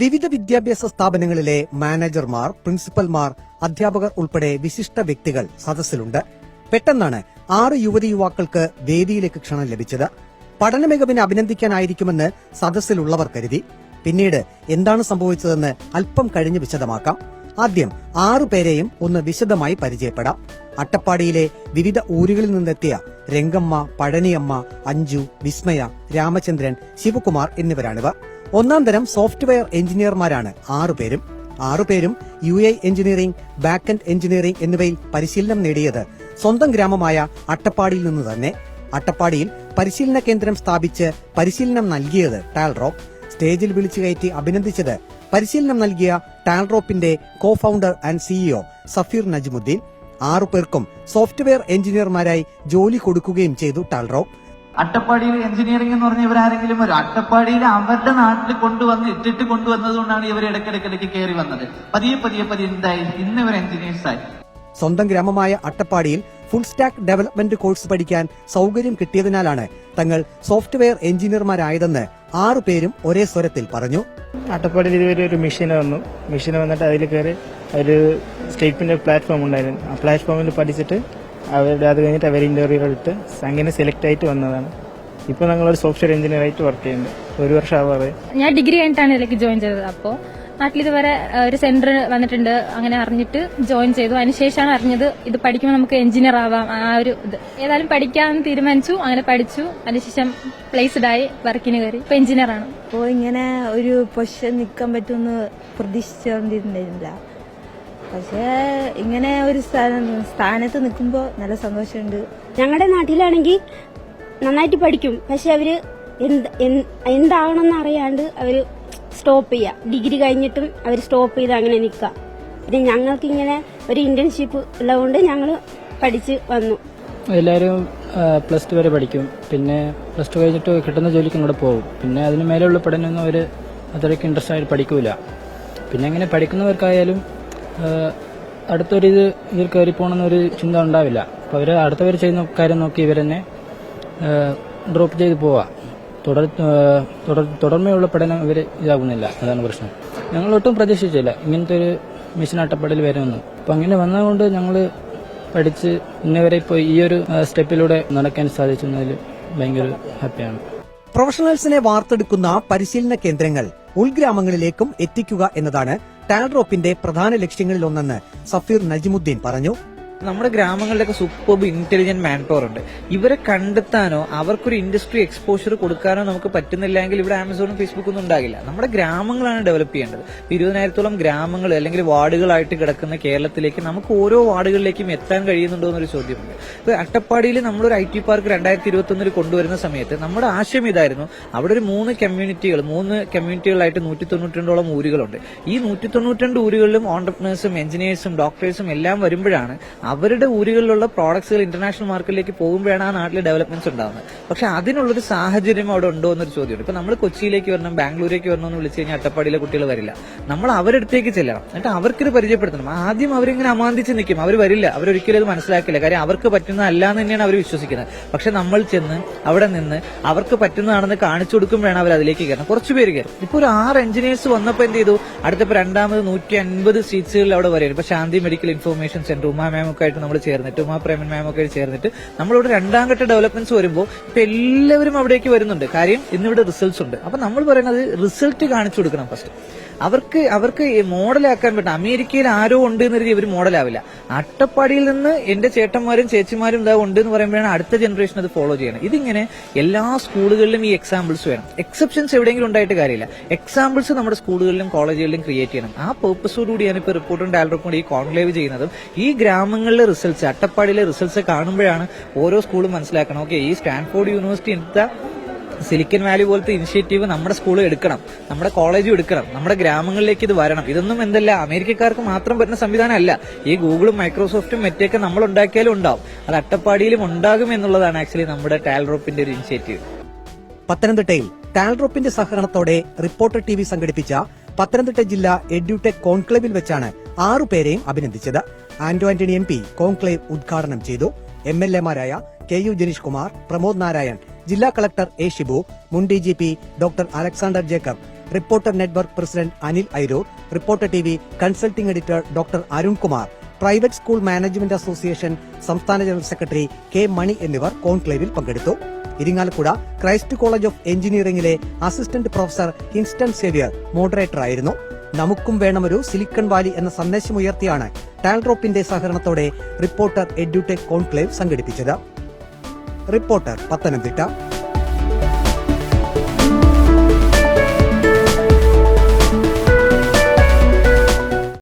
വിവിധ വിദ്യാഭ്യാസ സ്ഥാപനങ്ങളിലെ മാനേജർമാർ, പ്രിൻസിപ്പൽമാർ, അധ്യാപകർ ഉൾപ്പെടെ വിശിഷ്ട വ്യക്തികൾ സദസ്സിലുണ്ട്. പെട്ടെന്നാണ് 6 യുവതിയുവാക്കൾക്ക് വേദിയിലേക്ക് ക്ഷണം ലഭിച്ചത്. പഠന മികവിനെ അഭിനന്ദിക്കാനായിരിക്കുമെന്ന് സദസ്സിലുള്ളവർ കരുതി. പിന്നീട് എന്താണ് സംഭവിച്ചതെന്ന് അല്പം കഴിഞ്ഞ് വിശദമാക്കാം. ആദ്യം 6 പേരെയും ഒന്ന് വിശദമായി പരിചയപ്പെടാം. അട്ടപ്പാടിയിലെ വിവിധ ഊരുകളിൽ നിന്നെത്തിയ രംഗമ്മ, പഴനിയമ്മ, അഞ്ജു, വിസ്മയ, രാമചന്ദ്രൻ, ശിവകുമാർ എന്നിവരാണിവർ. ഒന്നാം തരം സോഫ്റ്റ്വെയർ എഞ്ചിനീയർമാരാണ് 6 പേരും. 6 പേരും UI എഞ്ചിനീയറിംഗ്, ബാക്ക്-എൻഡ് എഞ്ചിനീയറിംഗ് എന്നിവയിൽ പരിശീലനം നേടിയത് സ്വന്തം ഗ്രാമമായ അട്ടപ്പാടിയിൽ നിന്ന് തന്നെ. അട്ടപ്പാടിയിൽ പരിശീലന കേന്ദ്രം സ്ഥാപിച്ച് പരിശീലനം നൽകിയത് ടാൽറോപ്പ്. സ്റ്റേജിൽ വിളിച്ചു കയറ്റി അഭിനന്ദിച്ചത് പരിശീലനം നൽകിയ ടാൽറോപ്പിന്റെ co founder and CEO Safeer Najmuddeen. 6 പേർക്കും സോഫ്റ്റ്വെയർ എഞ്ചിനീയർമാരായി ജോലി കൊടുക്കുകയും ചെയ്തു ടാൽറോപ്പ്. അട്ടപ്പാടിയിൽ എഞ്ചിനീയറിംഗ് എന്ന് പറഞ്ഞ ഇവരാരെങ്കിലും വരും? അട്ടപ്പാടിയിൽ അവരുടെ നാട്ടിൽ ഇട്ടിട്ട് കൊണ്ടുവന്നത് കൊണ്ടാണ് ഇവർ ഇടയ്ക്കിടയ്ക്ക് കയറി വന്നത്. പതിയെ എന്തായി? ഇന്ന് ഇവർ എഞ്ചിനീയേഴ്സായി. സ്വന്തം ഗ്രാമമായ അട്ടപ്പാടിയിൽ ഫുൾ സ്റ്റാക്ക് ഡെവലപ്മെന്റ് കോഴ്സ് പഠിക്കാൻ സൌകര്യം കിട്ടിയതിനാലാണ് തങ്ങൾ സോഫ്റ്റ്വെയർ എഞ്ചിനീയർമാരായതെന്ന് 6 പേരും ഒരേ സ്വരത്തിൽ പറഞ്ഞു. അട്ടപ്പാടിയിൽ ഇതുവരെ ഒരു മെഷീൻ വന്നിട്ട് അതിൽ കയറി ഒരു സ്റ്റേറ്റ്മെന്റ് പ്ലാറ്റ്ഫോം ഉണ്ടായിരുന്നു. ആ പ്ലാറ്റ്ഫോമിൽ പഠിച്ചിട്ട് അത് കഴിഞ്ഞിട്ട് അവർ ഇന്റർവ്യൂ എടുത്ത് അങ്ങനെ സെലക്ട് ആയിട്ട് വന്നതാണ്. ഇപ്പൊ ഞങ്ങളൊരു സോഫ്റ്റ്വെയർ എഞ്ചിനീയർ ആയിട്ട് വർക്ക് ചെയ്യുന്നുണ്ട്. 1 വർഷം ആവാറ്. ഞാൻ ഡിഗ്രി കഴിഞ്ഞിട്ടാണ് ഇതിലേക്ക് ജോയിൻ ചെയ്തത്. അപ്പോൾ നാട്ടിൽ ഇതുവരെ ഒരു സെന്റർ വന്നിട്ടുണ്ട്, അങ്ങനെ അറിഞ്ഞിട്ട് ജോയിൻ ചെയ്തു. അതിനുശേഷമാണ് അറിഞ്ഞത് ഇത് പഠിക്കുമ്പോൾ നമുക്ക് എഞ്ചിനീയർ ആവാം. ആ ഒരു ഇത് ഏതായാലും പഠിക്കാൻ തീരുമാനിച്ചു. അങ്ങനെ പഠിച്ചു. അതിനുശേഷം പ്ലേസ്ഡ് ആയി വർക്കിന് കയറി. ഇപ്പൊ എഞ്ചിനീയർ ആണ്. അപ്പോൾ ഇങ്ങനെ ഒരു പൊസിഷൻ നിൽക്കാൻ പറ്റുമെന്ന് പ്രതീക്ഷിച്ചുകൊണ്ടിരുന്നില്ല. പക്ഷേ ഇങ്ങനെ ഒരു സ്ഥാനത്ത് നിൽക്കുമ്പോൾ നല്ല സന്തോഷമുണ്ട്. ഞങ്ങളുടെ നാട്ടിലാണെങ്കിൽ നന്നായിട്ട് പഠിക്കും, പക്ഷെ അവര് എന്താവണമെന്ന് അറിയാണ്ട് അവര് സ്റ്റോപ്പ് ചെയ്യുക. ഡിഗ്രി കഴിഞ്ഞിട്ടും അവർ സ്റ്റോപ്പ് ചെയ്ത് അങ്ങനെ നിൽക്കുക. പിന്നെ ഞങ്ങൾക്ക് ഇങ്ങനെ ഒരു ഇന്റേൺഷിപ്പ് ഉള്ളതുകൊണ്ട് ഞങ്ങൾ പഠിച്ച് വന്നു. എല്ലാവരും +2 വരെ പഠിക്കും. പിന്നെ +2 കഴിഞ്ഞിട്ട് കിട്ടുന്ന ജോലിക്ക് ഇങ്ങോട്ട് പോകും. പിന്നെ അതിന് മേലെയുള്ള പഠനമൊന്നും അവർ അത്രയ്ക്ക് ഇൻട്രസ്റ്റ് ആയിട്ട് പഠിക്കൂല. പിന്നെ അങ്ങനെ പഠിക്കുന്നവർക്കായാലും ഇതിൽ കയറി പോകണമെന്നൊരു ചിന്ത ഉണ്ടാവില്ല. അപ്പോൾ അവർ അടുത്തവർ ചെയ്യുന്ന കാര്യം നോക്കി ഇവർ തന്നെ ഡ്രോപ്പ് ചെയ്ത് പോവാം. തുടർമയുള്ള പഠനം ഇവർ ഇതാകുന്നില്ല. അതാണ് പ്രശ്നം. ഞങ്ങളൊട്ടും പ്രതീക്ഷിച്ചില്ല ഇങ്ങനത്തെ ഒരു മിഷൻ അട്ടപ്പാടിയിൽ വരുമെന്ന്. അപ്പം അങ്ങനെ വന്നതുകൊണ്ട് ഞങ്ങൾ പഠിച്ച് ഇന്നവരെ ഇപ്പോൾ ഈ ഒരു സ്റ്റെപ്പിലൂടെ നടക്കാൻ സാധിച്ചതിൽ ഭയങ്കര ഹാപ്പിയാണ്. പ്രൊഫഷണൽസിനെ വാർത്തെടുക്കുന്ന പരിശീലന കേന്ദ്രങ്ങൾ ഉൾഗ്രാമങ്ങളിലേക്കും എത്തിക്കുക എന്നതാണ് ടാൽറോപ്പിന്റെ പ്രധാന ലക്ഷ്യങ്ങളിലൊന്നെന്ന് സഫീർ നജ്മുദ്ദീൻ പറഞ്ഞു. നമ്മുടെ ഗ്രാമങ്ങളിലൊക്കെ സൂപ്പർബ് ഇന്റലിജന്റ് മാൻ പവർ ഉണ്ട്. ഇവരെ കണ്ടെത്താനോ അവർക്കൊരു ഇൻഡസ്ട്രി എക്സ്പോഷർ കൊടുക്കാനോ നമുക്ക് പറ്റുന്നില്ലെങ്കിൽ ഇവിടെ ആമസോണും ഫേസ്ബുക്കും ഒന്നും ഉണ്ടാകില്ല. നമ്മുടെ ഗ്രാമങ്ങളാണ് ഡെവലപ്പ് ചെയ്യേണ്ടത്. 20,000-ഓളം ഗ്രാമങ്ങൾ അല്ലെങ്കിൽ വാർഡുകളായിട്ട് കിടക്കുന്ന കേരളത്തിലേക്ക് നമുക്ക് ഓരോ വാർഡുകളിലേക്കും എത്താൻ കഴിയുന്നുണ്ടോ എന്നൊരു ചോദ്യമുണ്ട്. ഇപ്പൊ അട്ടപ്പാടിയിൽ നമ്മളൊരു IT പാർക്ക് 2021 കൊണ്ടുവരുന്ന സമയത്ത് നമ്മുടെ ആശയം ഇതായിരുന്നു. അവിടെ ഒരു 3 കമ്മ്യൂണിറ്റികളായിട്ട് 192ഓളം ഊരുകളുണ്ട്. ഈ 192 ഊരുകളിലും ഓൺടർപ്രണേഴ്സും എഞ്ചിനീയേഴ്സും ഡോക്ടേഴ്സും എല്ലാം വരുമ്പോഴാണ് അവരുടെ ഊരുകളിലുള്ള പ്രോഡക്ട്സുകൾ ഇന്റർനാഷണൽ മാർക്കറ്റിലേക്ക് പോകുമ്പോഴാണ് ആ നാട്ടിലെ ഡെവലപ്മെന്റ്സ് ഉണ്ടാകുന്നത്. പക്ഷെ അതിനുള്ളൊരു സാഹചര്യം അവിടെ ഉണ്ടോ എന്നൊരു ചോദ്യമുണ്ട്. ഇപ്പൊ നമ്മൾ കൊച്ചിയിലേക്ക് വരണം, ബാംഗ്ലൂരേക്ക് വരണം എന്ന് വിളിച്ചു കഴിഞ്ഞാൽ അട്ടപ്പാടിയിലെ കുട്ടികൾ വരില്ല. നമ്മൾ അവരടുത്തേക്ക് ചെല്ലണം, എന്നിട്ട് അവർക്കിത് പരിചയപ്പെടുത്തണം. ആദ്യം അവരിങ്ങനെ അമാന്തിച്ച് നിൽക്കും, അവർ വരില്ല, അവരൊരിക്കലും അത് മനസ്സിലാക്കില്ല. കാര്യം അവർക്ക് പറ്റുന്നതല്ല എന്ന് തന്നെയാണ് അവർ വിശ്വസിക്കുന്നത്. പക്ഷെ നമ്മൾ ചെന്ന് അവിടെ നിന്ന് അവർക്ക് പറ്റുന്നതാണെന്ന് കാണിച്ചു കൊടുക്കുമ്പോഴാണ് അവർ അതിലേക്ക് കയറണം. കുറച്ച് പേര് കയറും. ഇപ്പൊ ഒരു 6 എഞ്ചിനീയേഴ്സ് വന്നപ്പോൾ എന്ത് ചെയ്തു? അടുത്തപ്പോൾ രണ്ടാമത് 150 സീറ്റ്സുകളിൽ അവിടെ വരെയാണ്. ഇപ്പൊ ശാന്തി മെഡിക്കൽ ഇൻഫർമേഷൻ സെന്റർ, ഉമാ മാമൊക്കെ ആയിട്ട് നമ്മൾ ചേർന്നിട്ട്, ഉമാ പ്രേമൻ മാമൊക്കെ ആയിട്ട് ചേർന്നിട്ട് നമ്മളിവിടെ 2ാം ഘട്ട ഡെവലപ്മെന്റ്സ് വരുമ്പോൾ ഇപ്പൊ എല്ലാവരും അവിടേക്ക് വരുന്നുണ്ട്. കാര്യം ഇന്നിവിടെ റിസൾട്ട്സ് ഉണ്ട്. അപ്പൊ നമ്മൾ പറയുന്നത് റിസൾട്ട് കാണിച്ചു കൊടുക്കണം ഫസ്റ്റ്. അവർക്ക് മോഡലാക്കാൻ പറ്റും. അമേരിക്കയിൽ ആരോ ഉണ്ട് എന്ന് കരുതി ഇവർ മോഡലാവില്ല. അട്ടപ്പാടിയിൽ നിന്ന് എന്റെ ചേട്ടന്മാരും ചേച്ചിമാരും ഇതാ ഉണ്ട് എന്ന് പറയുമ്പോഴാണ് അടുത്ത ജനറേഷൻ അത് ഫോളോ ചെയ്യണം. ഇതിങ്ങനെ എല്ലാ സ്കൂളുകളിലും ഈ എക്സാമ്പിൾസ് വേണം. എക്സെപ്ഷൻസ് എവിടെയെങ്കിലും ഉണ്ടായിട്ട് കാര്യമില്ല. എക്സാമ്പിൾസ് നമ്മുടെ സ്കൂളുകളിലും കോളേജുകളിലും ക്രിയേറ്റ് ചെയ്യണം. ആ പേർപ്പസോടുകൂടിയാണ് ഇപ്പോൾ റിപ്പോർട്ടും ഡയറക്ടറും കൂടി ഈ കോൺക്ലേവ് ചെയ്യുന്നതും. ഈ ഗ്രാമങ്ങളിലെ റിസൾട്ട്സ്, അട്ടപ്പാടിയിലെ റിസൾട്ട്സ് കാണുമ്പോഴാണ് ഓരോ സ്കൂളും മനസ്സിലാക്കണം, ഓക്കെ ഈ സ്റ്റാൻഫോർഡ് യൂണിവേഴ്സിറ്റി എടുത്ത സിലിക്കൻ വാലി പോലത്തെ ഇനിഷ്യേറ്റീവ് നമ്മുടെ സ്കൂൾ എടുക്കണം, നമ്മുടെ കോളേജും എടുക്കണം, നമ്മുടെ ഗ്രാമങ്ങളിലേക്ക് ഇത് വരണം. ഇതൊന്നും അമേരിക്കക്കാർക്ക് മാത്രം പറ്റുന്ന സംവിധാനമല്ല. ഈ ഗൂഗിളും മൈക്രോസോഫ്റ്റും മറ്റൊക്കെ നമ്മൾ ഉണ്ടാക്കിയാലും ഉണ്ടാവും. അത് അട്ടപ്പാടിയിലും ഉണ്ടാകും എന്നുള്ളതാണ് ആക്ച്വലി നമ്മുടെ ടാൽറോപ്പിന്റെ ഒരു ഇനിഷ്യേറ്റീവ്. പത്തനംതിട്ടയിൽ ടാൽറോപ്പിന്റെ സഹകരണത്തോടെ റിപ്പോർട്ടർ TV സംഘടിപ്പിച്ച പത്തനംതിട്ട ജില്ലാ എഡ്യൂടെക് കോൺക്ലേവിൽ വെച്ചാണ് 6 പേരെയും അഭിനന്ദിച്ചത്. ആന്റണി MP കോൺക്ലേവ് ഉദ്ഘാടനം ചെയ്തു. MLA-മാരായ KU ജനീഷ് കുമാർ, പ്രമോദ് നാരായൺ, ജില്ലാ കളക്ടർ A. ഷിബു, മുൻ DGP doctor Alexander Jacob, reporter network president Anil Airoor, reporter TV consulting editor doctor Arunkumar, private school management association സംസ്ഥാന ജനറൽ സെക്രട്ടറി കെ മണി എന്നിവർ കോൺക്ലേവിൽ പങ്കെടുത്തു. ഇരിങ്ങാലക്കുട ക്രൈസ്റ്റ് കോളേജ് ഓഫ് എഞ്ചിനീയറിംഗിലെ അസിസ്റ്റന്റ് പ്രൊഫസർ ഹിൻസ്റ്റൺ സേവ്യർ മോഡറേറ്ററായിരുന്നു. നമുക്കും വേണമൊരു സിലിക്കൺ വാലി എന്ന സന്ദേശമുയർത്തിയാണ് ടാൽഡ്രോപ്പിന്റെ സഹകരണത്തോടെ റിപ്പോർട്ടർ എഡ്യൂടെക് കോൺക്ലേവ് സംഘടിപ്പിച്ചത്. റിപ്പോർട്ടർ പത്തനംതിട്ട.